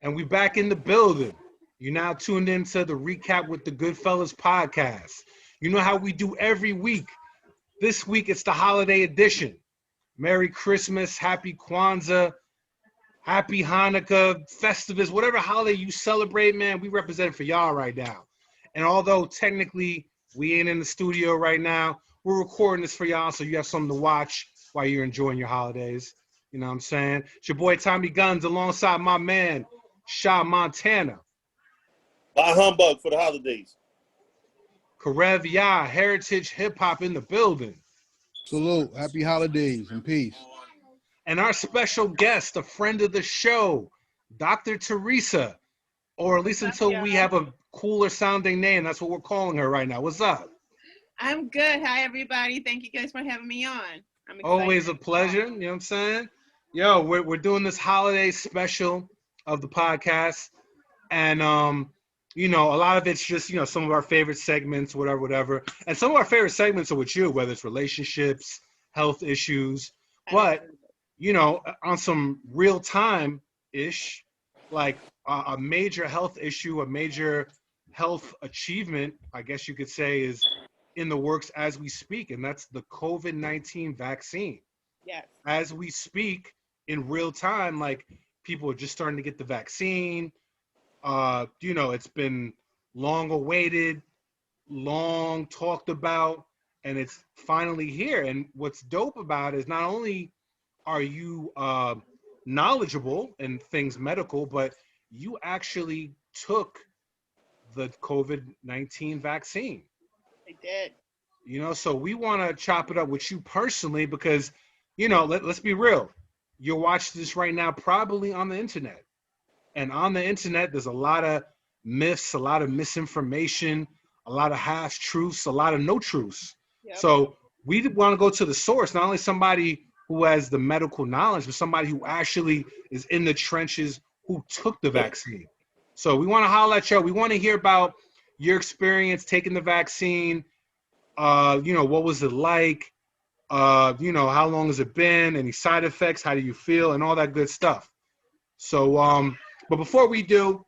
And we back in the building. You're now tuned into the Recap with the GoodFellaz podcast. You know how we do every week. This week, it's the holiday edition. Merry Christmas, Happy Kwanzaa, Happy Hanukkah, Festivus, whatever holiday you celebrate, man, we represent for y'all right now. And although technically we ain't in the studio right now, we're recording this for y'all so you have something to watch while you're enjoying your holidays. You know what I'm saying? It's your boy Tommy Guns alongside my man, Shaw Montana. By humbug for the holidays. Karev Yah, Heritage Hip Hop in the building. Salute. Happy holidays and peace. And our special guest, a friend of the show, Dr. Teresa, or at least until we have a cooler sounding name. That's what we're calling her right now. What's up? I'm good. Hi, everybody. Thank you guys for having me on. I'm excited. Always a pleasure. You know what I'm saying? Yo, we're doing this holiday special of the podcast. And, you know, a lot of it's just, you know, some of our favorite segments, whatever. And some of our favorite segments are with you, whether it's relationships, health issues. But, you know, on some real time-ish, like a major health issue, a major health achievement, I guess you could say, is in the works as we speak. And that's the COVID-19 vaccine. Yes. As we speak in real time, like people are just starting to get the vaccine. You know, it's been long awaited, long talked about, and it's finally here. And what's dope about it is not only are you knowledgeable in things medical, but you actually took the COVID-19 vaccine. I did. You know, so we want to chop it up with you personally because, you know, let's be real. You'll watch this right now probably on the internet. And on the internet, there's a lot of myths, a lot of misinformation, a lot of half-truths, a lot of no-truths. Yep. So we want to go to the source, not only somebody who has the medical knowledge, but somebody who actually is in the trenches, who took the vaccine. So we want to holler at you. We want to hear about your experience taking the vaccine. You know, what was it like? You know, how long has it been? Any side effects? How do you feel? And all that good stuff. So, but before we do,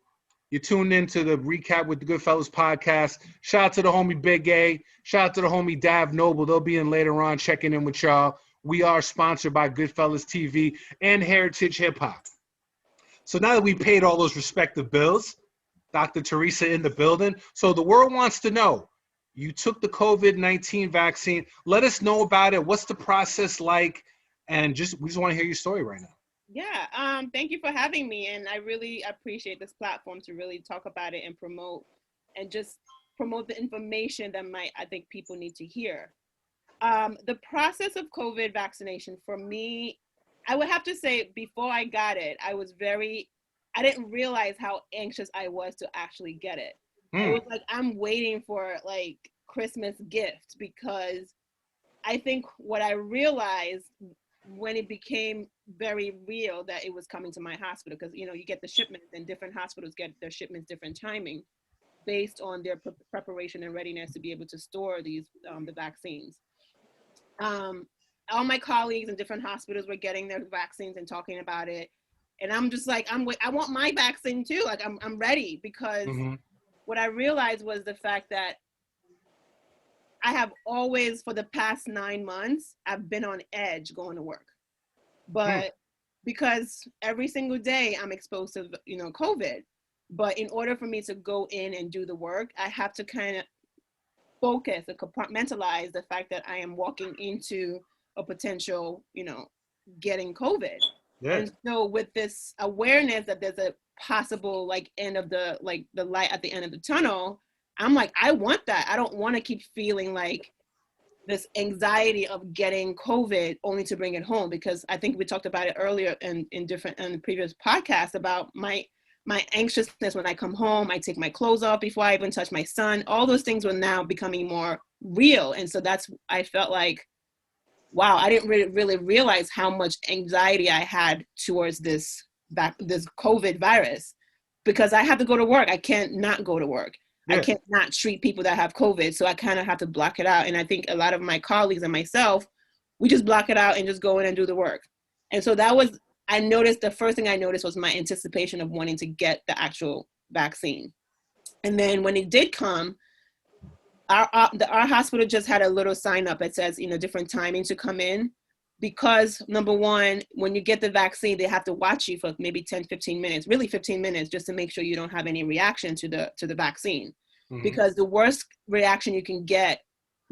you tuned into the Recap with the GoodFellaz podcast. Shout out to the homie Big A. Shout out to the homie Dav Noble. They'll be in later on checking in with y'all. We are sponsored by GoodFellaz TV and Heritage Hip Hop. So now that we paid all those respective bills, Dr. Teresa in the building. So the world wants to know, you took the COVID-19 vaccine. Let us know about it. What's the process like? And we just want to hear your story right now. Yeah, thank you for having me. And I really appreciate this platform to really talk about it and promote the information that I think people need to hear. The process of COVID vaccination for me, I would have to say before I got it, I didn't realize how anxious I was to actually get it. It was like, I'm waiting for like Christmas gift, because I think what I realized when it became very real that it was coming to my hospital, because, you know, you get the shipments and different hospitals get their shipments different timing based on their preparation and readiness to be able to store these, the vaccines. All my colleagues in different hospitals were getting their vaccines and talking about it. And I'm just like, I want my vaccine too. Like I'm ready, because what I realized was the fact that I have always, for the past 9 months, I've been on edge going to work. But because every single day I'm exposed to, you know, COVID. But in order for me to go in and do the work, I have to kind of focus and compartmentalize the fact that I am walking into a potential, you know, getting COVID. Yeah. And so with this awareness that there's a possible like end of the light at the end of the tunnel, I'm like, I want that. I don't want to keep feeling like this anxiety of getting COVID only to bring it home, because I think we talked about it earlier in previous podcasts about my anxiousness when I come home. I take my clothes off before I even touch my son. All those things were now becoming more real. And so I felt like, wow, I didn't really realize how much anxiety I had towards this COVID virus, because I have to go to work. I can't not go to work. Yeah. I can't not treat people that have COVID. So I kind of have to block it out. And I think a lot of my colleagues and myself, we just block it out and just go in and do the work. And so the first thing I noticed was my anticipation of wanting to get the actual vaccine. And then when it did come, our hospital just had a little sign up that says, different timing to come in, because number one, when you get the vaccine, they have to watch you for maybe 10, 15 minutes, really 15 minutes, just to make sure you don't have any reaction to the vaccine. Mm-hmm. Because the worst reaction you can get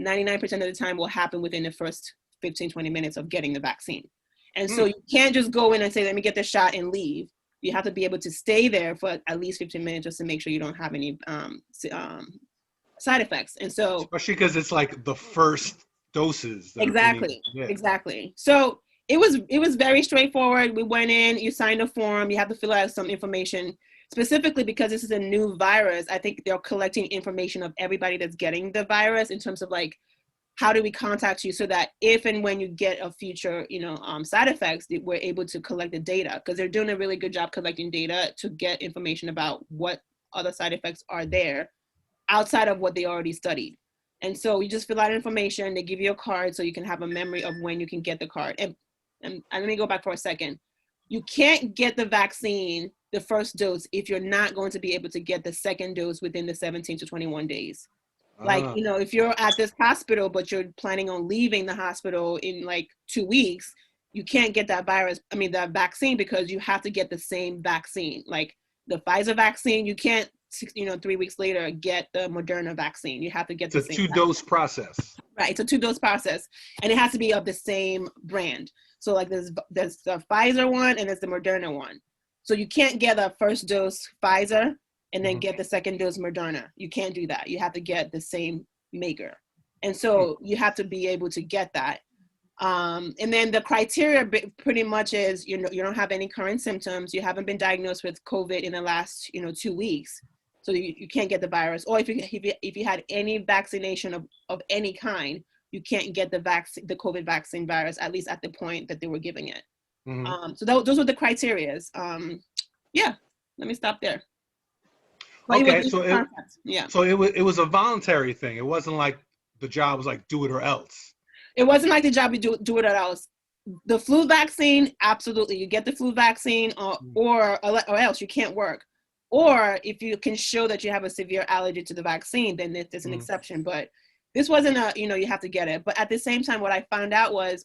99% of the time will happen within the first 15, 20 minutes of getting the vaccine. And so you can't just go in and say, let me get the shot and leave. You have to be able to stay there for at least 15 minutes just to make sure you don't have any side effects. And so, especially because it's like the first doses. Exactly. So it was very straightforward. We went in, you signed a form, you have to fill out some information. Specifically because this is a new virus, I think they're collecting information of everybody that's getting the virus in terms of like, how do we contact you so that if and when you get a future, side effects, we're able to collect the data, because they're doing a really good job collecting data to get information about what other side effects are there outside of what they already studied. And so you just fill out information, they give you a card so you can have a memory of when you can get the card. And let me go back for a second. You can't get the vaccine, the first dose, if you're not going to be able to get the second dose within the 17 to 21 days. Like, if you're at this hospital, but you're planning on leaving the hospital in like 2 weeks, you can't get that vaccine, because you have to get the same vaccine. Like the Pfizer vaccine, you can't, 3 weeks later get the Moderna vaccine. You have to get the same. It's a 2-dose process. Right, it's a 2-dose process, and it has to be of the same brand. So like there's the Pfizer one and there's the Moderna one. So you can't get a first dose Pfizer and then get the second dose Moderna. You can't do that. You have to get the same maker. And so you have to be able to get that. And then the criteria pretty much is, you don't have any current symptoms. You haven't been diagnosed with COVID in the last, 2 weeks. So you can't get the virus. Or if you had any vaccination of any kind, you can't get the COVID vaccine virus, at least at the point that they were giving it. Mm-hmm. So those were the criterias. Yeah, let me stop there. But okay, so it was a voluntary thing. It wasn't like the job was like do it or else. It wasn't like the job you do it or else. The flu vaccine, absolutely, you get the flu vaccine, or else you can't work. Or if you can show that you have a severe allergy to the vaccine, then there's an exception. But this wasn't you have to get it. But at the same time, what I found out was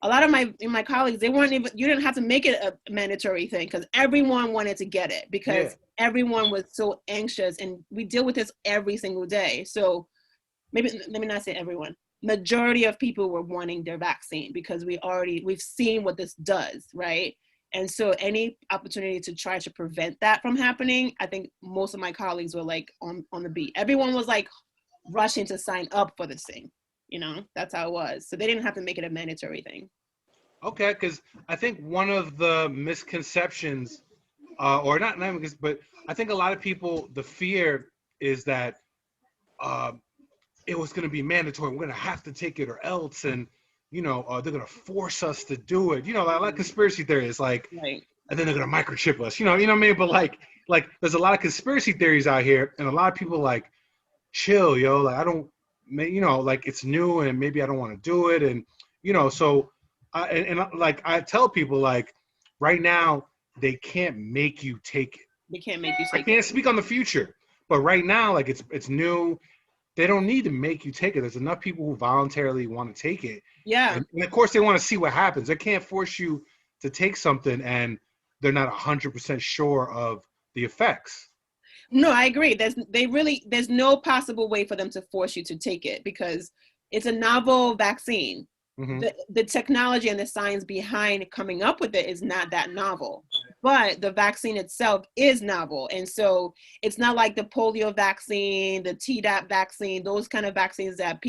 a lot of my colleagues, they weren't even, you didn't have to make it a mandatory thing, because everyone wanted to get it, because everyone was so anxious, and we deal with this every single day. So maybe, let me not say everyone, majority of people were wanting their vaccine, because we've seen what this does, right? And so any opportunity to try to prevent that from happening, I think most of my colleagues were like on the beat. Everyone was like rushing to sign up for this thing. That's how it was. So they didn't have to make it a mandatory thing. Okay, because I think one of the misconceptions, or not because, but I think a lot of people, the fear is that it was going to be mandatory. We're going to have to take it or else, and they're going to force us to do it. Like conspiracy theories, like, right. And then they're going to microchip us. You know what I mean? But like there's a lot of conspiracy theories out here, and a lot of people like, chill, yo. Like I don't. Like it's new and maybe I don't want to do it. And, so like I tell people, like right now, they can't make you take it. They can't make you take it. I can't speak on the future, but right now, like it's new. They don't need to make you take it. There's enough people who voluntarily want to take it. Yeah. And of course they want to see what happens. They can't force you to take something and they're not 100% sure of the effects. No, I agree. There's no possible way for them to force you to take it, because it's a novel vaccine. Mm-hmm. The technology and the science behind coming up with it is not that novel, but the vaccine itself is novel. And so it's not like the polio vaccine, the Tdap vaccine, those kind of vaccines that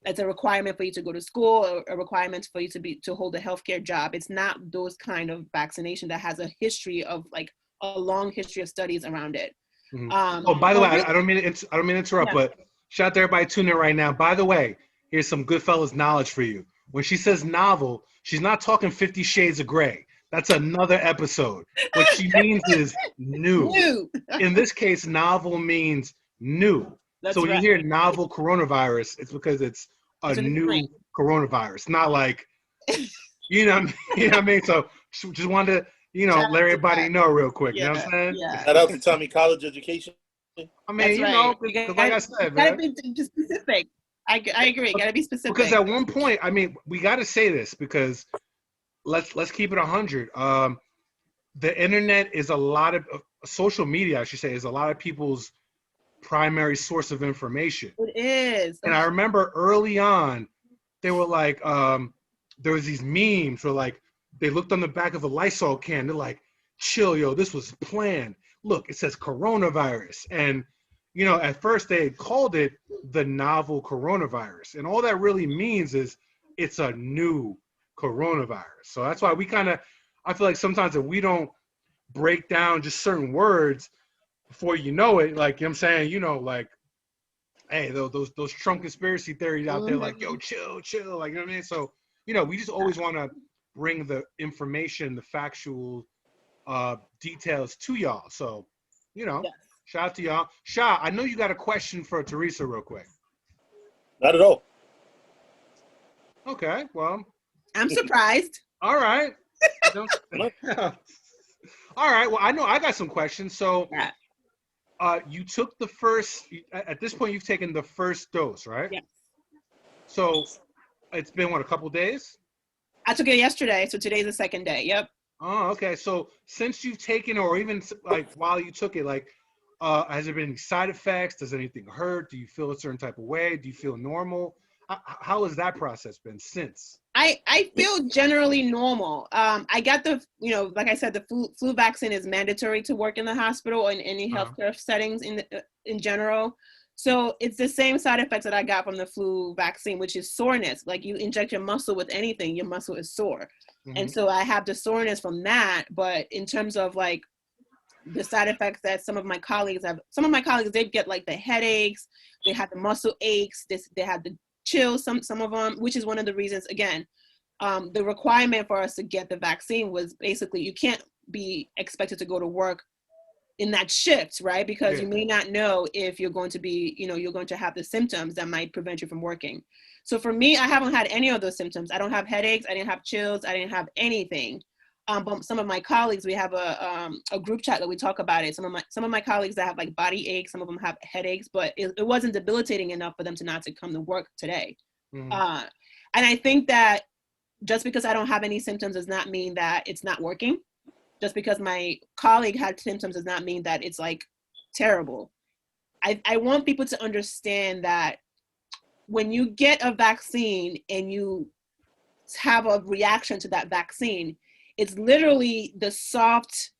that's a requirement for you to go to school, or a requirement for you to hold a healthcare job. It's not those kind of vaccination that has a history of like a long history of studies around it. Mm-hmm. By the way, I don't mean to interrupt, but shout out to everybody tuning in right now. By the way, here's some GoodFellaz knowledge for you. When she says novel, she's not talking 50 Shades of Grey. That's another episode. What she means is new. In this case, novel means new. That's so when you hear novel coronavirus, it's because it's a new coronavirus, not like, You know, you know what I mean? So just wanted to, let everybody know real quick. You know what I'm saying? Yeah. Shout out to Tommy College Education. I mean, That's right. because like I said, gotta man. be specific. I agree. Gotta be specific. Because at one point, I mean, we got to say this because let's keep it 100. The internet is a lot of social media, I should say, is a lot of people's primary source of information. It is. And I remember early on, they were like, there was these memes where like they looked on the back of a Lysol can. They're like, chill, yo, this was planned. Look, it says coronavirus. And, at first they had called it the novel coronavirus. And all that really means is it's a new coronavirus. So that's why I feel like sometimes if we don't break down just certain words before you know it, like, you know what I'm saying, like, hey, those Trump conspiracy theories out there, like, yo, chill, like, you know what I mean? So, we just always want to bring the information, the factual details to y'all. So, Yes. shout out to y'all. Sha, I know you got a question for Teresa real quick. Not at all. Okay, well. I'm surprised. All right. All right, well, I know I got some questions. So, you took at this point, you've taken the first dose, right? Yes. So, it's been, a couple days? I took it yesterday, so today's the second day. Yep. Oh, okay. So, since you've taken, or even, like, while you took it, like, has there been any side effects? Does anything hurt? Do you feel a certain type of way? Do you feel normal? How has that process been since? I feel generally normal. I got the, like I said, the flu vaccine is mandatory to work in the hospital and any healthcare settings in general. So it's the same side effects that I got from the flu vaccine, which is soreness. Like you inject your muscle with anything, your muscle is sore. Mm-hmm. And so I have the soreness from that. But in terms of like the side effects that some of my colleagues, they get like the headaches, they have the muscle aches, they have the chills, some of them, which is one of the reasons, again, the requirement for us to get the vaccine was basically you can't be expected to go to work in that shift, right? Because you may not know if you're going to be, you're going to have the symptoms that might prevent you from working. So for me, I haven't had any of those symptoms. I don't have headaches. I didn't have chills. I didn't have anything. But some of my colleagues, we have a group chat that we talk about it. Some of my colleagues that have like body aches, some of them have headaches, but it wasn't debilitating enough for them to not to come to work today. Mm-hmm. And I think that just because I don't have any symptoms does not mean that it's not working. Just because my colleague had symptoms does not mean that it's like terrible. I want people to understand that when you get a vaccine and you have a reaction to that vaccine, it's literally the soft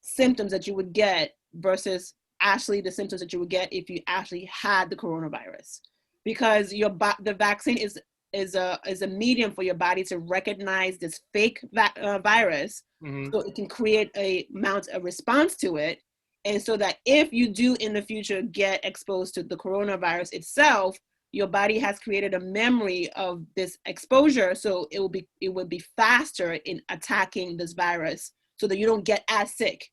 symptoms that you would get versus actually the symptoms that you would get if you actually had the coronavirus. Because the vaccine is a medium for your body to recognize this fake virus, mm-hmm. so it can mount a response to it. And so that if you do in the future get exposed to the coronavirus itself, your body has created a memory of this exposure, so it would be faster in attacking this virus, so that you don't get as sick.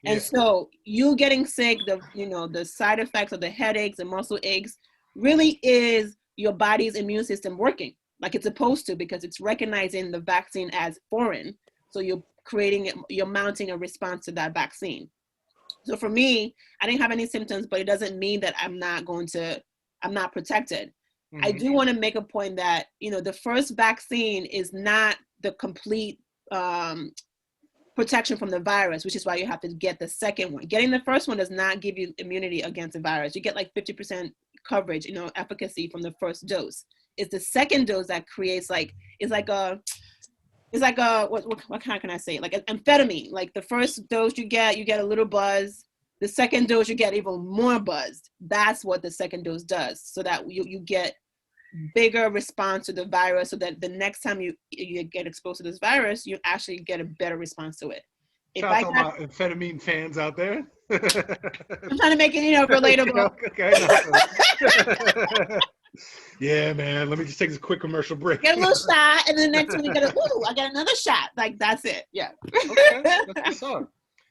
Yeah. And so you getting sick, the side effects of the headaches and muscle aches, really is your body's immune system working like it's supposed to, because it's recognizing the vaccine as foreign. So you're mounting a response to that vaccine. So for me, I didn't have any symptoms, but it doesn't mean that I'm not protected. Mm-hmm. I do want to make a point that, the first vaccine is not the complete protection from the virus, which is why you have to get the second one. Getting the first one does not give you immunity against the virus. You get like 50% coverage, efficacy from the first dose. It's the second dose that creates what kind can I say? Like an amphetamine. Like the first dose you get a little buzz. The second dose you get even more buzzed. That's what the second dose does, so that you get bigger response to the virus, so that the next time you get exposed to this virus, you actually get a better response to it. Shout out to my amphetamine fans out there. I'm trying to make it, relatable. Okay. Yeah, man. Let me just take this quick commercial break. Get a little shot, and then the next one you get I get another shot. Like, that's it. Yeah. Okay. That's what's up.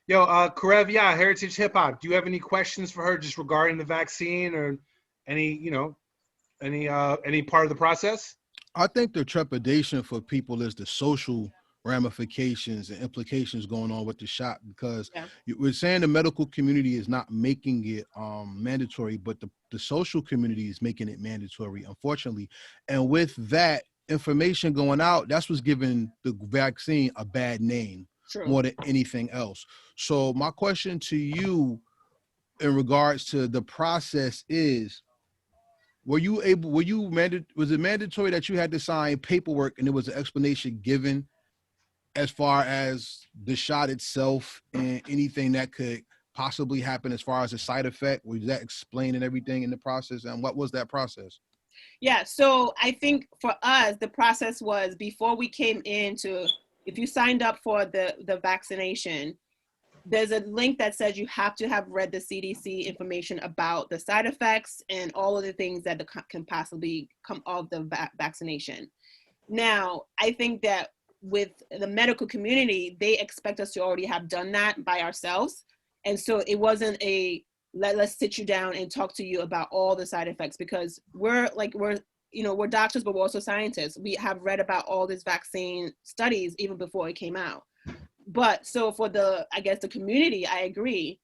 Yo, Karev, Heritage Hip Hop. Do you have any questions for her just regarding the vaccine or any part of the process? I think the trepidation for people is the social ramifications and implications going on with the shot, because we're saying the medical community is not making it mandatory, but the social community is making it mandatory, unfortunately. And with that information going out, that's what's giving the vaccine a bad name more than anything else. So my question to you in regards to the process is, was it mandatory that you had to sign paperwork and there was an explanation given as far as the shot itself and anything that could possibly happen as far as a side effect? Was that explained and everything in the process? And what was that process? Yeah, so I think for us, the process was before we came into, if you signed up for the vaccination, there's a link that says you have to have read the CDC information about the side effects and all of the things that can possibly come of the vaccination. Now, I think that with the medical community, they expect us to already have done that by ourselves. And so it wasn't let's sit you down and talk to you about all the side effects, because we're doctors, but we're also scientists. We have read about all these vaccine studies even before it came out. But so for the community, I agree.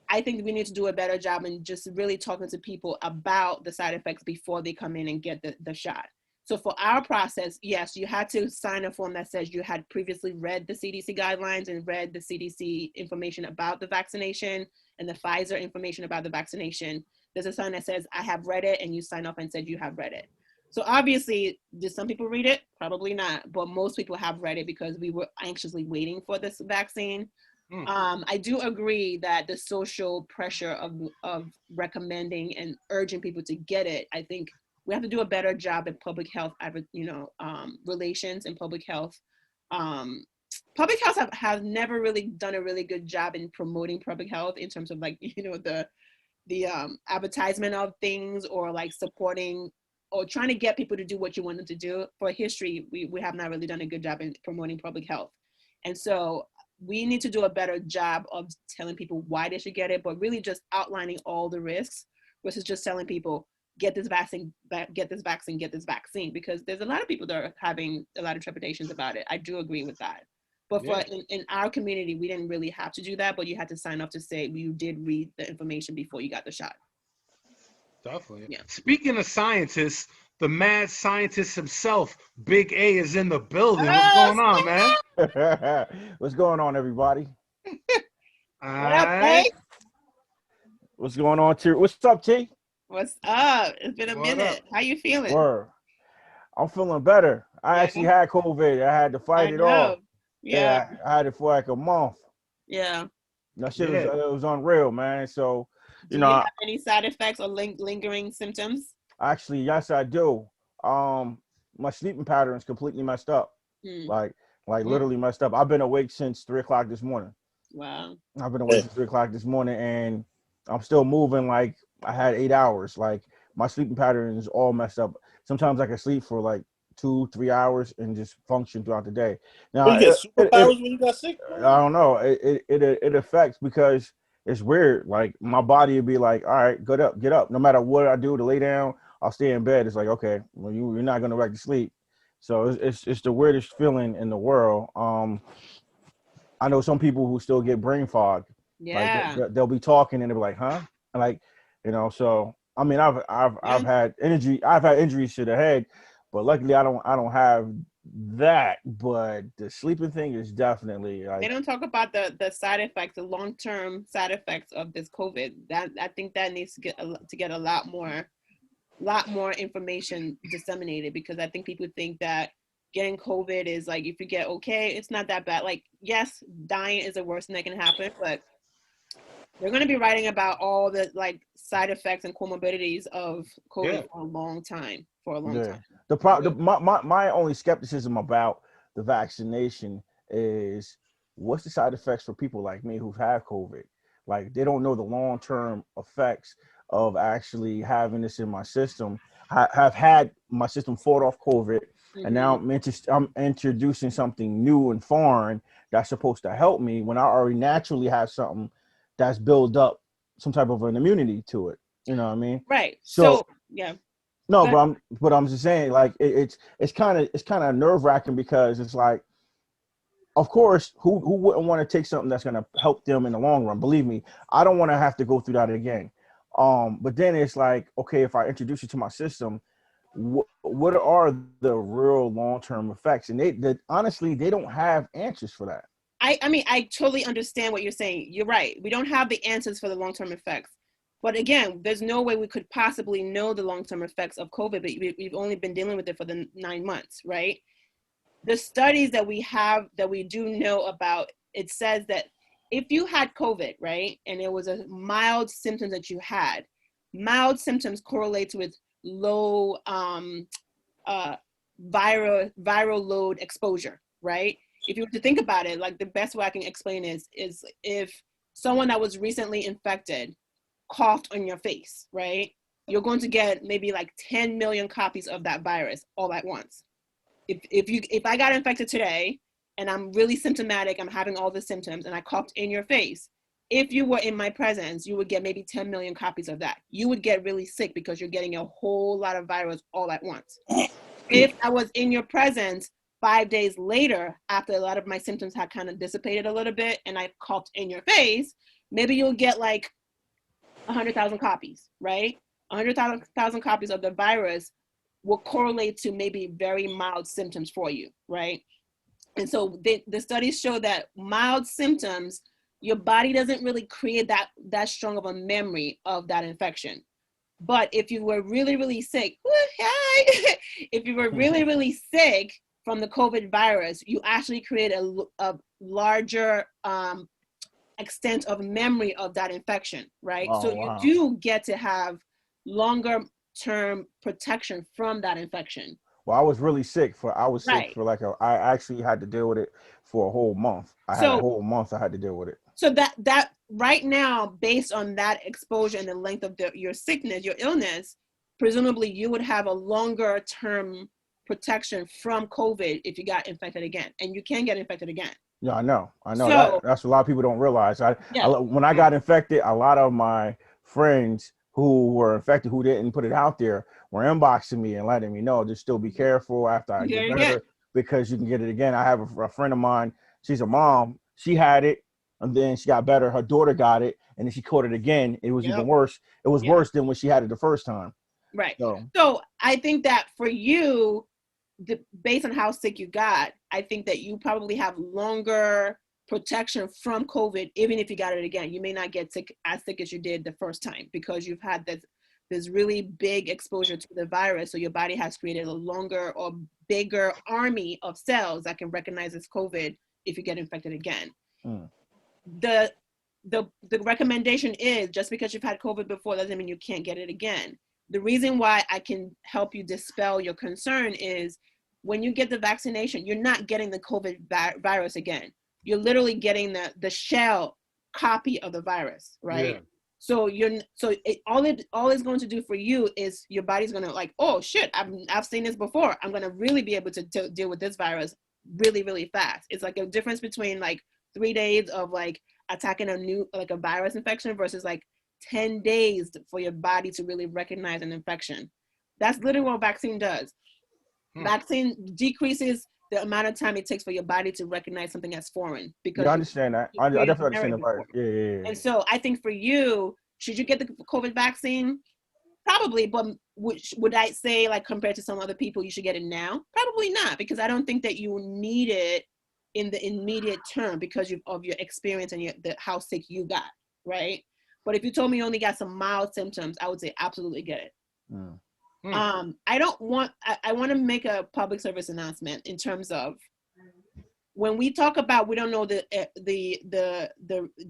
I think we need to do a better job in just really talking to people about the side effects before they come in and get the shot. So for our process, yes, you had to sign a form that says you had previously read the CDC guidelines and read the CDC information about the vaccination and the Pfizer information about the vaccination. There's a sign that says, I have read it, and you sign off and said you have read it. So obviously, did some people read it? Probably not, but most people have read it because we were anxiously waiting for this vaccine. I do agree that the social pressure of recommending and urging people to get it, I think we have to do a better job in public health, relations and public health. Public health have never really done a really good job in promoting public health in terms of the advertisement of things, or like supporting or trying to get people to do what you want them to do. For history, we have not really done a good job in promoting public health. And so we need to do a better job of telling people why they should get it, but really just outlining all the risks versus just telling people, get this vaccine, get this vaccine, get this vaccine, because there's a lot of people that are having a lot of trepidations about it. I do agree with that. But for in our community, we didn't really have to do that, but you had to sign up to say you did read the information before you got the shot. Definitely. Yeah. Speaking of scientists, the mad scientist himself, Big A, is in the building. What's going on, man? What's going on, everybody? What up, Dave? What's going on, T? What's up, T? What's up? It's been a minute. How you feeling? I'm feeling better. I actually had COVID. I had to fight it off. Yeah. I had it for like a month. Yeah. That shit was unreal, man. So, do you have any side effects or lingering symptoms? Actually, yes, I do. My sleeping pattern is completely messed up. Like literally messed up. I've been awake since 3 o'clock this morning. Wow. I've been awake since 3 o'clock this morning, and I'm still moving like I had 8 hours. Like my sleeping pattern is all messed up. Sometimes I can sleep for like 2-3 hours and just function throughout the day. Now, you get superpowers when you got sick? I don't know. It affects, because it's weird. Like my body would be like, all right, get up. No matter what I do to lay down, I'll stay in bed. It's like, okay, well, you're not gonna back to sleep. So it's the weirdest feeling in the world. I know some people who still get brain fog. Yeah. Like they'll be talking and they'll be like, huh? And like, so I mean, I've had injuries to the head, but luckily I don't have that. But the sleeping thing is definitely like, they don't talk about the side effects, the long-term side effects of this COVID. That I think that needs to get a lot more information disseminated, because I think people think that getting COVID is like, if you get okay, it's not that bad. Like, yes, dying is the worst thing that can happen, but they're going to be writing about all the like side effects and comorbidities of COVID for a long time. My only skepticism about the vaccination is, what's the side effects for people like me who have COVID? Like, they don't know the long-term effects of actually having this in my system. Have had my system fought off COVID, and now I'm introducing something new and foreign that's supposed to help me when I already naturally have something that's built up some type of an immunity to it. You know what I mean? Right. So yeah. No, but I'm just saying, like, it's kind of nerve wracking because it's like, of course, who wouldn't want to take something that's going to help them in the long run? Believe me, I don't want to have to go through that again. But then it's like, okay, if I introduce you to my system, what are the real long-term effects? And honestly, they don't have answers for that. I mean, I totally understand what you're saying. You're right. We don't have the answers for the long-term effects. But again, there's no way we could possibly know the long-term effects of COVID, but we've only been dealing with it for the 9 months, right? The studies that we have, that we do know about, it says that if you had COVID, right, and it was a mild symptom that you had, mild symptoms correlates with low viral load exposure, right? If you were to think about it, like the best way I can explain is if someone that was recently infected coughed on your face, right? You're going to get maybe like 10 million copies of that virus all at once. If I got infected today and I'm really symptomatic, I'm having all the symptoms and I coughed in your face, if you were in my presence, you would get maybe 10 million copies of that. You would get really sick because you're getting a whole lot of virus all at once. If I was in your presence 5 days later, after a lot of my symptoms had kind of dissipated a little bit and I coughed in your face, maybe you'll get like 100,000 copies, right? 100,000 copies of the virus will correlate to maybe very mild symptoms for you, right? And so the studies show that mild symptoms, your body doesn't really create that strong of a memory of that infection. But if you were really, really sick, if you were really, really sick from the COVID virus, you actually create a larger extent of memory of that infection, right? Oh, so wow. You do get to have longer term protection from that infection. Well, I was really sick Right. for like I actually had to deal with it for a whole month. I had a whole month I had to deal with it. So that right now, based on that exposure and the length of your sickness, your illness, presumably you would have a longer term protection from COVID if you got infected again, and you can get infected again. Yeah, I know. So, that's what a lot of people don't realize. Yeah. When I got infected, a lot of my friends who were infected, who didn't put it out there, were inboxing me and letting me know, just still be careful after I get better, because you can get it again. I have a friend of mine, she's a mom, she had it and then she got better. Her daughter got it and then she caught it again. It was even worse. It was worse than when she had it the first time. Right. So I think that for you, based on how sick you got, I think that you probably have longer protection from COVID, even if you got it again. You may not get as sick as you did the first time because you've had this really big exposure to the virus. So your body has created a longer or bigger army of cells that can recognize as COVID if you get infected again. The recommendation is, just because you've had COVID before doesn't mean you can't get it again. The reason why I can help you dispel your concern is when you get the vaccination, you're not getting the COVID virus again. You're literally getting the shell copy of the virus, right? Yeah. So all it's going to do for you is your body's going to like, oh shit, I've seen this before. I'm going to really be able to deal with this virus really, really fast. It's like a difference between like 3 days of like attacking a virus infection versus like 10 days for your body to really recognize an infection. That's literally what vaccine does. Vaccine decreases the amount of time it takes for your body to recognize something as foreign. Because I understand that. I definitely understand the virus. Yeah. And so I think for you, should you get the COVID vaccine? Probably, but would I say, like, compared to some other people, you should get it now? Probably not, because I don't think that you need it in the immediate term because of your experience and how sick you got, right? But if you told me you only got some mild symptoms, I would say absolutely get it. I want to make a public service announcement in terms of when we talk about we don't know the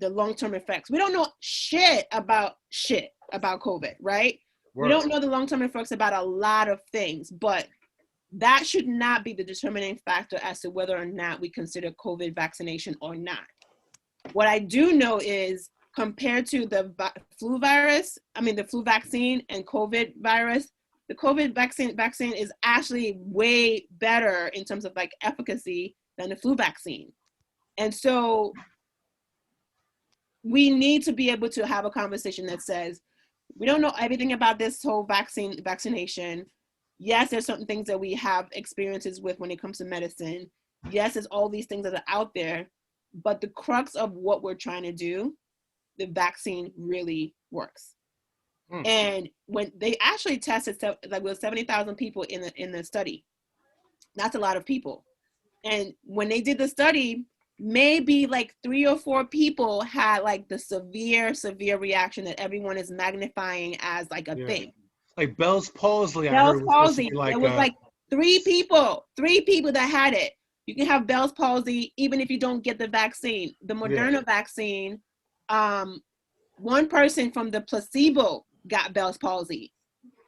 long-term effects. We don't know shit about COVID, right? Right. We don't know the long-term effects about a lot of things, but that should not be the determining factor as to whether or not we consider COVID vaccination or not. What I do know is compared to the flu vaccine and COVID virus, the COVID vaccine is actually way better in terms of like efficacy than the flu vaccine. And so we need to be able to have a conversation that says, We don't know everything about this whole vaccination. Yes, there's certain things that we have experiences with when it comes to medicine. Yes, there's all these things that are out there, but the crux of what we're trying to do, the vaccine really works. And when they actually tested like with 70,000 people in the study, that's a lot of people. And when they did the study, maybe like 3 or 4 people had like the severe reaction that everyone is magnifying as like a thing. Like Bell's palsy. Bell's palsy. Like, it was like 3 people that had it. You can have Bell's palsy even if you don't get the vaccine. The Moderna vaccine, one person from the placebo got Bell's palsy.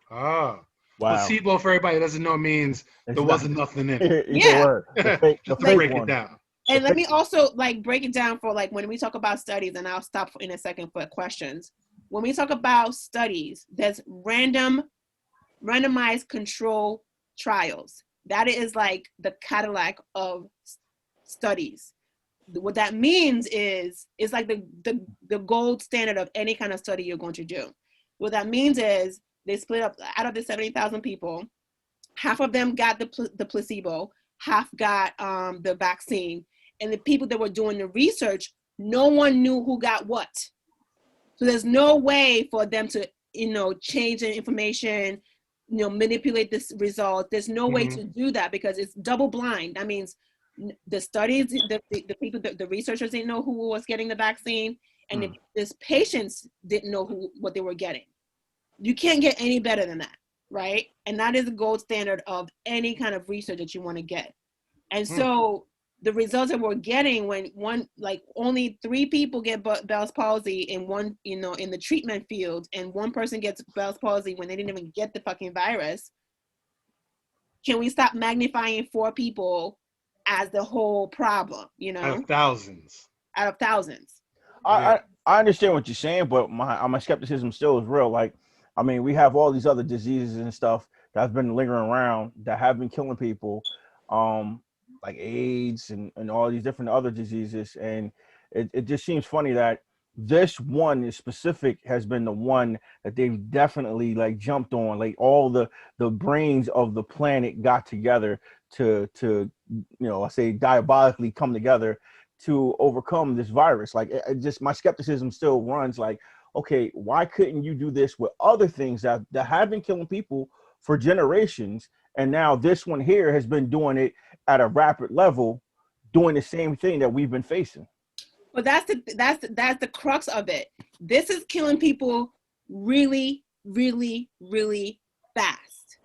Ah. Wow. Placebo, for everybody who doesn't know, means there wasn't nothing in it. Yeah. Just to break it down. And let me also like break it down for like when we talk about studies, and I'll stop in a second for questions. When we talk about studies, there's randomized control trials. That is like the Cadillac of studies. What that means is it's like the gold standard of any kind of study you're going to do. What that means is they split up out of the 70,000 people. Half of them got the placebo, half got the vaccine. And the people that were doing the research, no one knew who got what. So there's no way for them to, change the information, manipulate this result. There's no way to do that because it's double blind. That means the studies, the people, the researchers didn't know who was getting the vaccine, and the patients didn't know what they were getting. You can't get any better than that, right? And that is the gold standard of any kind of research that you want to get. And so the results that we're getting when only 3 people get Bell's palsy in one, in the treatment field, and 1 person gets Bell's palsy when they didn't even get the fucking virus. Can we stop magnifying 4 people as the whole problem, Out of thousands. I understand what you're saying, but my skepticism still is real. Like, I mean, we have all these other diseases and stuff that have been lingering around that have been killing people, like AIDS and all these different other diseases. And it just seems funny that this one is specific has been the one that they've definitely like jumped on. Like all the brains of the planet got together to I say diabolically come together to overcome this virus. Like it just, my skepticism still runs like, okay, why couldn't you do this with other things that have been killing people for generations? And now this one here has been doing it at a rapid level, doing the same thing that we've been facing. Well, that's the crux of it. This is killing people really, really, really fast.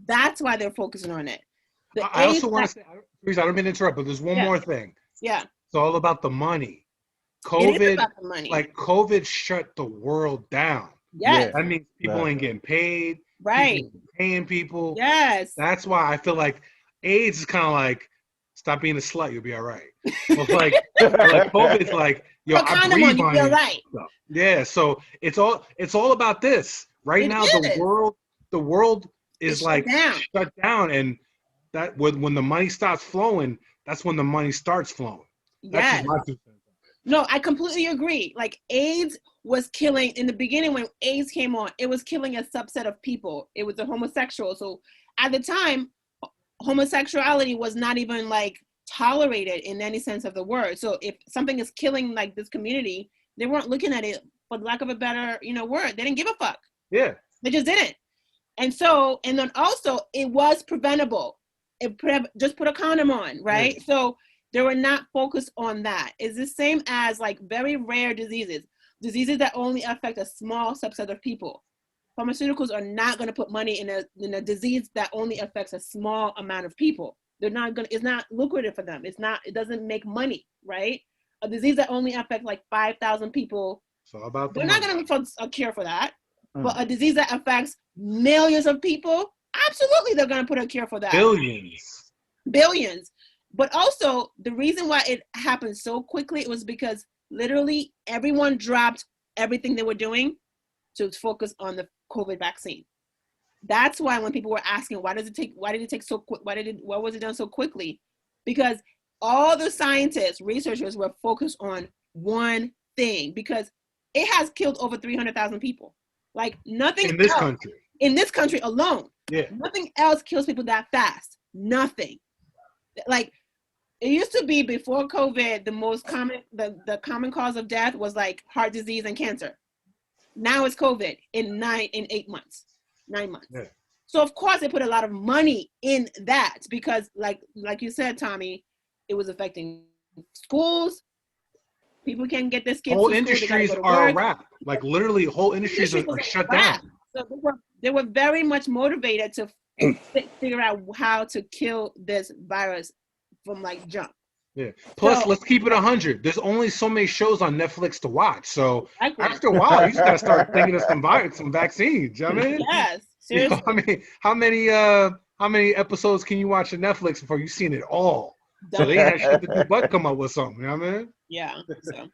That's why they're focusing on it. I also want to say, I don't mean to interrupt, but there's one more thing. Yeah. It's all about the money. It is about the money. Like COVID shut the world down. Yes. That means people ain't getting paid. Right. People paying people. Yes. That's why I feel like AIDS is kind of like, stop being a slut, you'll be all right. But like COVID's like, yo, I breathe on you. Right. Yeah. So it's all about this right now. The world is like shut down, and that when the money stops flowing, that's when the money starts flowing. Yes. No, I completely agree. Like AIDS was killing in the beginning when AIDS came on, it was killing a subset of people. It was the homosexual. So at the time, homosexuality was not even like tolerated in any sense of the word. So if something is killing like this community, they weren't looking at it, for lack of a better, word. They didn't give a fuck. Yeah. They just didn't. And so, and then also it was preventable. Just put a condom on, right? Yeah. So they were not focused on that. It's the same as like very rare diseases that only affect a small subset of people. Pharmaceuticals are not going to put money in a disease that only affects a small amount of people. It's not lucrative for them. It doesn't make money, right? A disease that only affects like 5,000 people. So about they're not going to look for a cure for that. But a disease that affects millions of people, absolutely they're going to put a cure for that. Billions. But also the reason why it happened so quickly, it was because literally everyone dropped everything they were doing to focus on the COVID vaccine. That's why when people were asking, why was it done so quickly? Because all the scientists, researchers were focused on one thing, because it has killed over 300,000 people. Like nothing in this else, country. in this country alone. Yeah. Nothing else kills people that fast. Nothing. Like it used to be before COVID, the most common, the common cause of death was like heart disease and cancer. Now it's COVID in 8 months, 9 months. Yeah. So of course they put a lot of money in that because like you said, Tommy, it was affecting schools. People can't get their kids Whole to school. industries are a wrap. Like literally whole industries are shut down. So they were very much motivated to figure out how to kill this virus from like jump. Yeah. Plus, let's keep it 100. There's only so many shows on Netflix to watch. So after a while, you just gotta start thinking of some vaccines. You know what I mean? Yes. You Seriously. know, how many episodes can you watch on Netflix before you've seen it all? So they had shit to do but come up with something. You know what I mean? Yeah. So.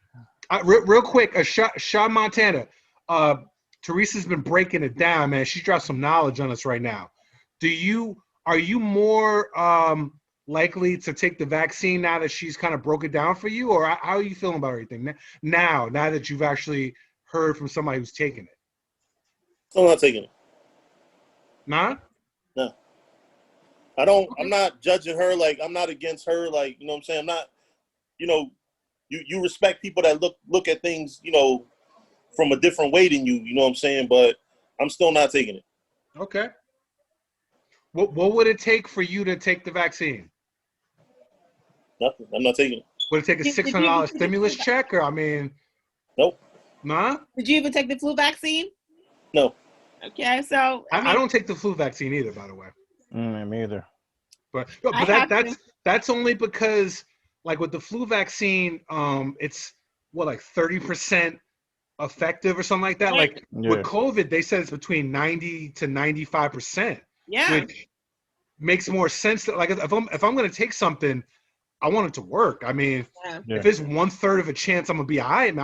Real quick, Sean Montana. Teresa's been breaking it down, man. She dropped some knowledge on us right now. Are you more likely to take the vaccine now that she's kind of broke it down for you, or how are you feeling about everything now that you've actually heard from somebody who's taken it? I'm not taking it. Nah? No. I don't. I'm not judging her. Like I'm not against her. Like you know what I'm saying. I'm not. You know, you respect people that look at things. You know, from a different way than you. You know what I'm saying. But I'm still not taking it. Okay. What would it take for you to take the vaccine? Nothing. I'm not taking it. Would it take a $600 stimulus check, or I mean? Nope. Nah. Did you even take the flu vaccine? No. Okay, so I don't take the flu vaccine either, by the way. Me either. But that's only because like with the flu vaccine, it's what like 30% effective or something like that. Right. Like with COVID, they said it's between 90 to 95%. Yeah. Which makes more sense. That, like if I'm going to take something, I want it to work. I mean, if it's 1/3 of a chance I'm gonna be all right,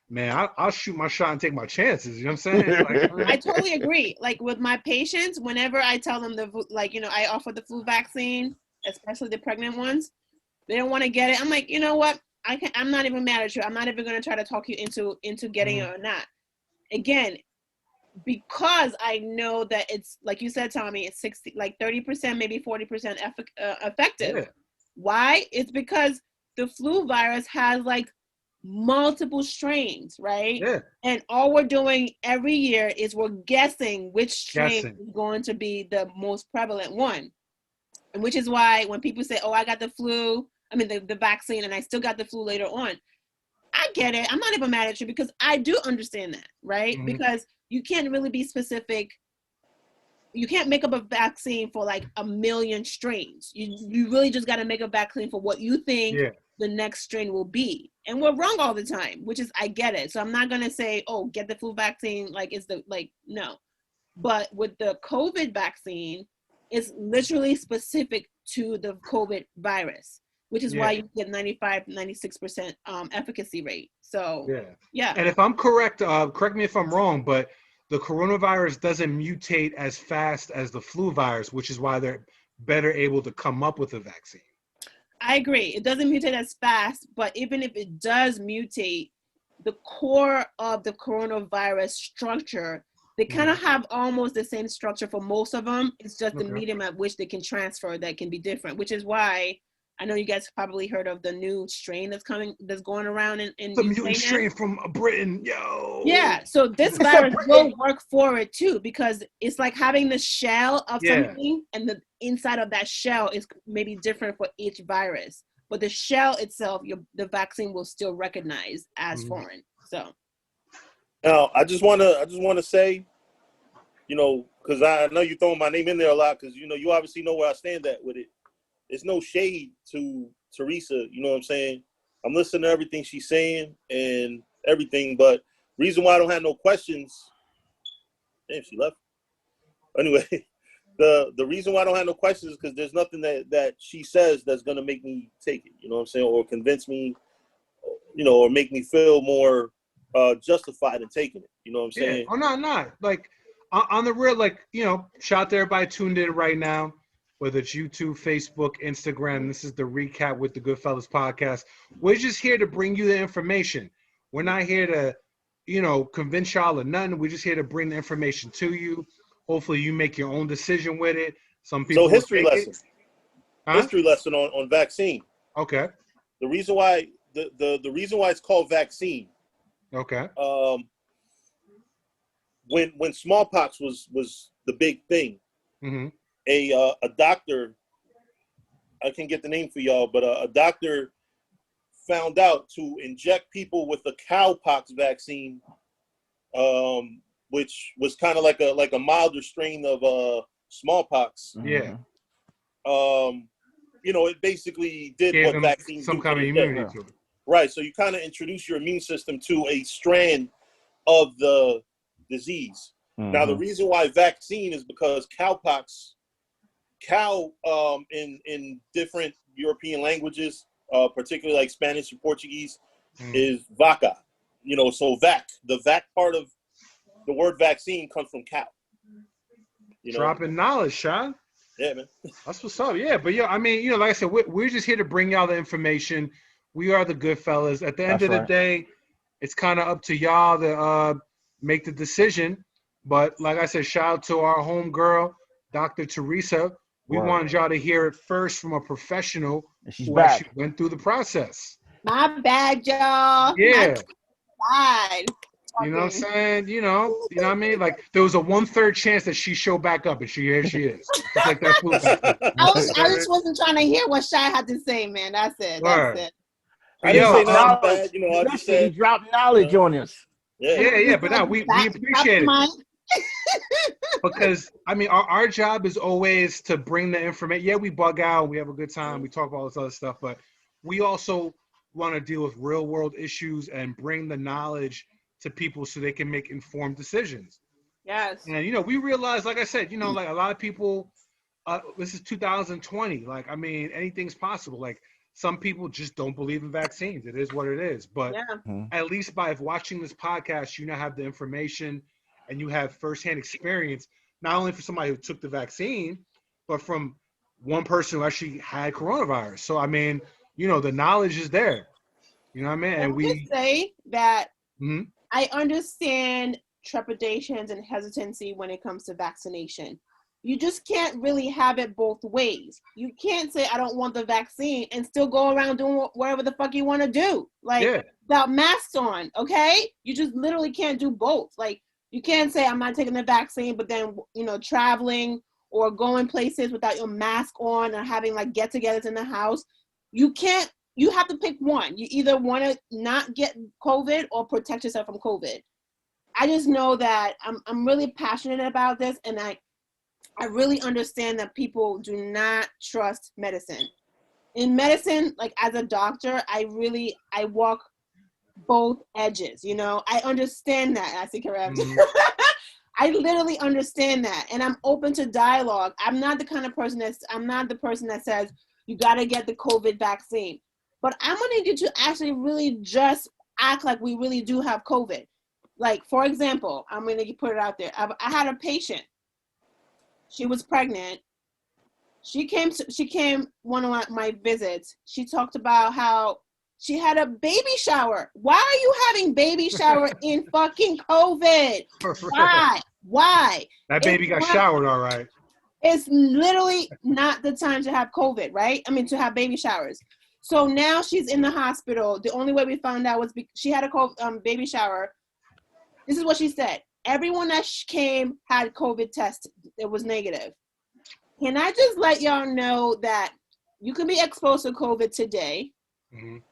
man, I'll shoot my shot and take my chances. You know what I'm saying? Like, I totally agree. Like with my patients, whenever I tell them I offer the flu vaccine, especially the pregnant ones, they don't want to get it. I'm like, you know what? I'm not even mad at you. I'm not even going to try to talk you into getting it or not. Again, because I know that it's like you said, Tommy, it's 30%, maybe 40% effective. yeah. Why? It's because the flu virus has like multiple strains, right? Yeah. And all we're doing every year is we're guessing which strain is going to be the most prevalent one. And which is why when people say, oh, I got the flu, I mean the vaccine and I still got the flu later on, I get it. I'm not even mad at you because I do understand that, right? Mm-hmm. Because you can't really be specific. You can't make up a vaccine for like 1 million strains. You really just got to make a vaccine for what you think the next strain will be. And we're wrong all the time, which is, I get it. So I'm not going to say, oh, get the flu vaccine. No. But with the COVID vaccine, it's literally specific to the COVID virus, which is why you get 95, 96% efficacy rate. So, yeah. And if I'm correct, correct me if I'm wrong, but the coronavirus doesn't mutate as fast as the flu virus, which is why they're better able to come up with a vaccine. I agree. It doesn't mutate as fast, but even if it does mutate, the core of the coronavirus structure, they kind of have almost the same structure for most of them. It's just the medium at which they can transfer that can be different, which is why I know you guys probably heard of the new strain that's going around in the mutant strain from Britain, yo. Yeah, so this virus will work for it too, because it's like having the shell of something, and the inside of that shell is maybe different for each virus. But the shell itself, the vaccine will still recognize as foreign. So now, I just want to say, because I know you're throwing my name in there a lot, because you obviously know where I stand at with it. It's no shade to Teresa, you know what I'm saying? I'm listening to everything she's saying and everything, but reason why I don't have no questions, damn, she left. Anyway, the reason why I don't have no questions is because there's nothing that she says that's going to make me take it, you know what I'm saying, or convince me, or make me feel more justified in taking it, you know what I'm saying? Oh, no. Like, on the real, shout out to everybody tuned in right now. Whether it's YouTube, Facebook, Instagram, this is the recap with the GoodFellaz podcast. We're just here to bring you the information. We're not here to convince y'all of nothing. We're just here to bring the information to you. Hopefully you make your own decision with it. Some people So history will take lesson. it. Huh? History lesson on vaccine. Okay. The reason why the reason why it's called vaccine. Okay. When smallpox was the big thing, Mm-hmm. a doctor, I can get the name for y'all, but a doctor found out to inject people with a cowpox vaccine, which was kind of like a milder strain of smallpox. Yeah. It basically did Gave what them vaccines some do kind to of this day. immunity to it. Right. So you kind of introduce your immune system to a strand of the disease. Now, the reason why vaccine is because cowpox, in different European languages, particularly like Spanish and Portuguese, is vaca. So the vac part of the word vaccine comes from cow. Dropping knowledge, Sean. Yeah, man. That's what's up. Yeah, but I mean, like I said, we're just here to bring y'all the information. We are the good fellas. At the end of the day, it's kind of up to y'all to make the decision. But like I said, shout out to our homegirl, Dr. Teresa. We wanted y'all to hear it first from a professional who actually went through the process. My bad, y'all. Yeah. My bad. You know what I'm saying? You know what I mean? Like there was a 1/3 chance that she showed back up, and here she is. Just like that flu vaccine. I just wasn't trying to hear what Shy had to say, man. That's it. That's it. I didn't say nothing bad. I just said he dropped knowledge on us. Yeah. But now we appreciate it. Because I mean, our job is always to bring the information. Yeah, we bug out, we have a good time, we talk about all this other stuff, but we also want to deal with real world issues and bring the knowledge to people so they can make informed decisions. Yes. And we realize, like I said, like a lot of people, this is 2020. Like, I mean, anything's possible. Like some people just don't believe in vaccines. It is what it is. But at least by watching this podcast, you now have the information and you have firsthand experience, not only for somebody who took the vaccine, but from one person who actually had coronavirus. So, I mean, the knowledge is there. You know what I mean? And we say that I understand trepidations and hesitancy when it comes to vaccination. You just can't really have it both ways. You can't say, I don't want the vaccine and still go around doing whatever the fuck you want to do. Like, without masks on, okay? You just literally can't do both. Like, you can't say, I'm not taking the vaccine, but then, traveling or going places without your mask on or having, like, get-togethers in the house. You can't. You have to pick one. You either want to not get COVID or protect yourself from COVID. I just know that I'm really passionate about this, and I really understand that people do not trust medicine. In medicine, like as a doctor, I walk both edges, I understand that. I see Karev. I literally understand that, and I'm open to dialogue. I'm not the person that says you got to get the COVID vaccine. But I'm going to need you to actually really just act like we really do have COVID. Like, for example, I'm going to put it out there. I had a patient. She was pregnant. She came one of my visits. She talked about how she had a baby shower. Why are you having baby shower in fucking COVID? Why? That baby got showered, all right. It's literally not the time to have COVID, right? I mean, to have baby showers. So now she's in the hospital. The only way we found out was she had a baby shower. This is what she said. Everyone that came had COVID test. It was negative. Can I just let y'all know that you can be exposed to COVID today. You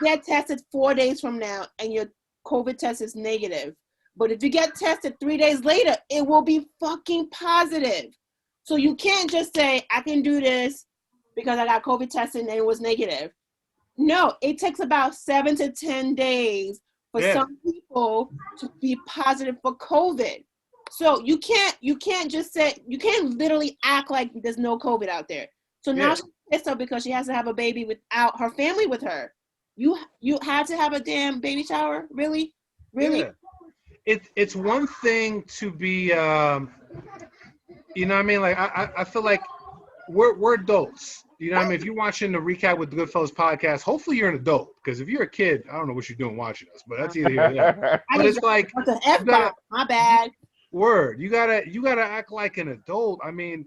get tested 4 days from now and your COVID test is negative. But if you get tested 3 days later, it will be fucking positive. So you can't just say, I can do this because I got COVID tested and it was negative. No, it takes about 7 to 10 days for some people to be positive for COVID. So you can't just say, you can't literally act like there's no COVID out there. So now she's pissed off because she has to have a baby without her family with her. You had to have a damn baby shower? Really? Yeah. It's one thing to be, you know what I mean? Like, I feel like we're adults. You know what I mean? If you're watching the recap with the GoodFellaz podcast, hopefully you're an adult. Because if you're a kid, I don't know what you're doing watching us, but that's either here or there. But it's like, what the F bomb? My bad. Word. You gotta act like an adult. I mean,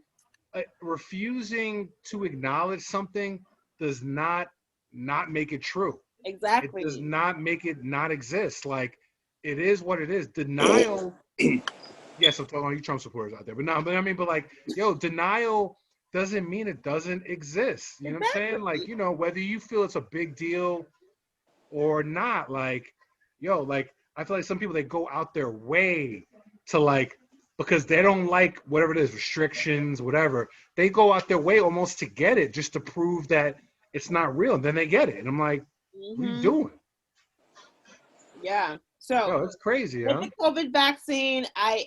refusing to acknowledge something does not make it true. Exactly. It does not make it not exist. Like, it is what it is. Denial. Yes, I'm talking to you Trump supporters out there, but no, but I mean, but like, yo, denial doesn't mean it doesn't exist. You know what I'm saying? Like, you know, whether you feel it's a big deal or not, like, yo, like, I feel like some people, they go out their way to, like, because they don't like whatever it is, restrictions, whatever, they go out their way almost to get it, just to prove that it's not real, and then they get it. And I'm like, what are you doing? Yeah. So yo, it's crazy, huh? With the COVID vaccine, I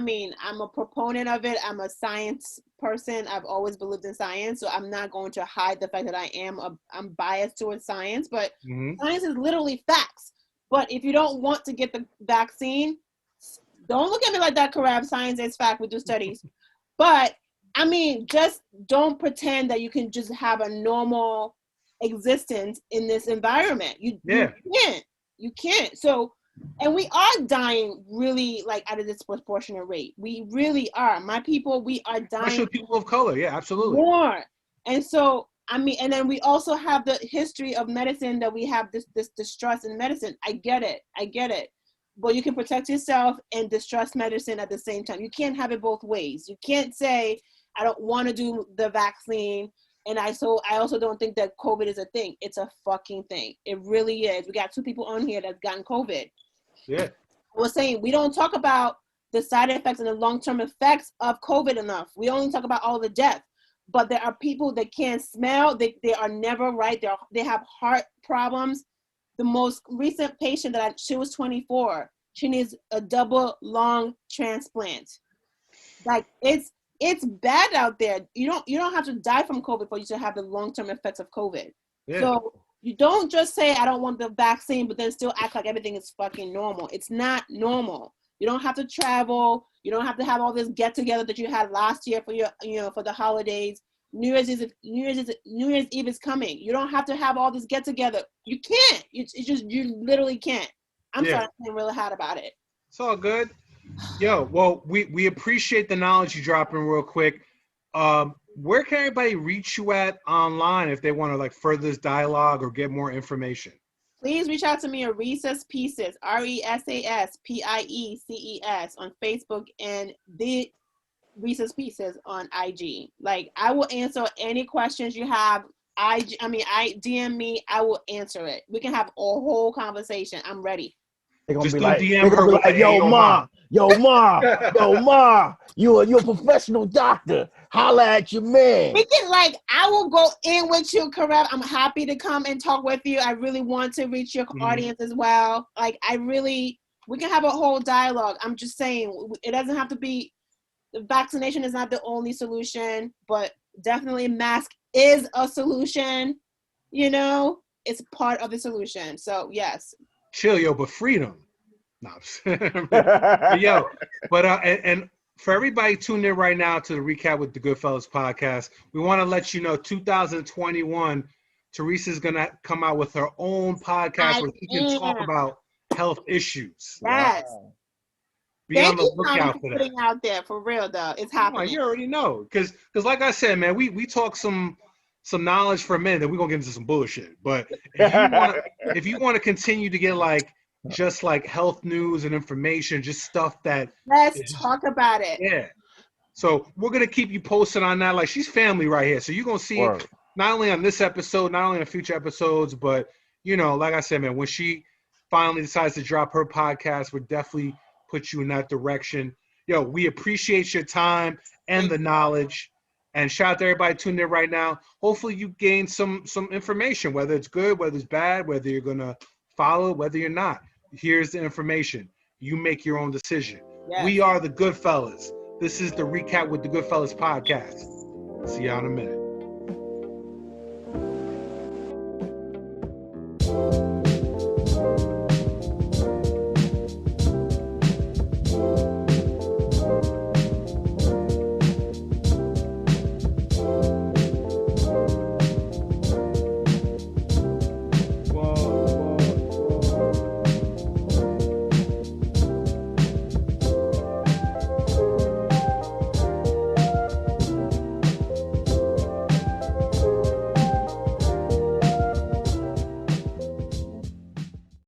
mean, I'm a proponent of it. I'm a science person. I've always believed in science, so I'm not going to hide the fact that I'm biased towards science. But science is literally facts. But if you don't want to get the vaccine, don't look at me like that, Karab. Science is fact. We do studies. But I mean, just don't pretend that you can just have a normal existence in this environment. You can't. You can't. So, and we are dying really, like, at a disproportionate rate. We really are. My people, we are dying. Especially people of color. Yeah, absolutely. More. And so, I mean, and then we also have the history of medicine that we have this distrust in medicine. I get it. But you can protect yourself and distrust medicine at the same time. You can't have it both ways. You can't say, I don't want to do the vaccine. And I also don't think that COVID is a thing. It's a fucking thing. It really is. We got 2 people on here that's gotten COVID. Yeah. We're saying we don't talk about the side effects and the long-term effects of COVID enough. We only talk about all the death. But there are people that can't smell. They are never right. They have heart problems. The most recent patient she was 24. She needs a double lung transplant. Like, it's bad out there. You don't have to die from COVID for you to have the long-term effects of COVID. Yeah. So you don't just say, I don't want the vaccine, but then still act like everything is fucking normal. It's not normal. You don't have to travel. You don't have to have all this get-together that you had last year for for the holidays. New Year's Eve is coming. You don't have to have all this get-together. You can't. You literally can't. I'm sorry, I'm really hot about it. It's all good. Yo, well, we appreciate the knowledge you dropping real quick. Where can everybody reach you at online if they want to, like, further this dialogue or get more information? Please reach out to me at Recess Pieces, RESAS PIECES on Facebook, and the Recess Pieces on IG. Like, I will answer any questions you have. I DM me, I will answer it. We can have a whole conversation. I'm ready. They're gonna Just be don't like, DM her with, yo, ma, you're a professional doctor. Holla at your man. We can, like, I will go in with you, Karab. I'm happy to come and talk with you. I really want to reach your audience as well. Like, we can have a whole dialogue. I'm just saying, it doesn't have to be, the vaccination is not the only solution, but definitely mask is a solution. It's part of the solution. So, yes. Chill, yo, but freedom. No, and for everybody tuned in right now to the recap with the GoodFellaz podcast, we want to let you know 2021, Teresa's gonna come out with her own podcast where she can talk about health issues. Yes. Wow. Be on the lookout for that. Putting out there for real though, it's happening. You already know, because like I said, man, we talk some knowledge for a minute, then we're gonna get into some bullshit. But if you want to continue to get, like, just like health news and information, just stuff that let's talk about it. Yeah. So we're gonna keep you posted on that. Like, she's family right here. So you're gonna see it not only on this episode, not only in future episodes, but like I said, man, when she finally decides to drop her podcast, we'll definitely put you in that direction. Yo, we appreciate your time and the knowledge. And shout out to everybody tuned in right now. Hopefully you gain some information, whether it's good, whether it's bad, whether you're going to follow, whether you're not. Here's the information. You make your own decision. Yes. We are the GoodFellaz. This is the recap with the GoodFellaz podcast. See y'all in a minute.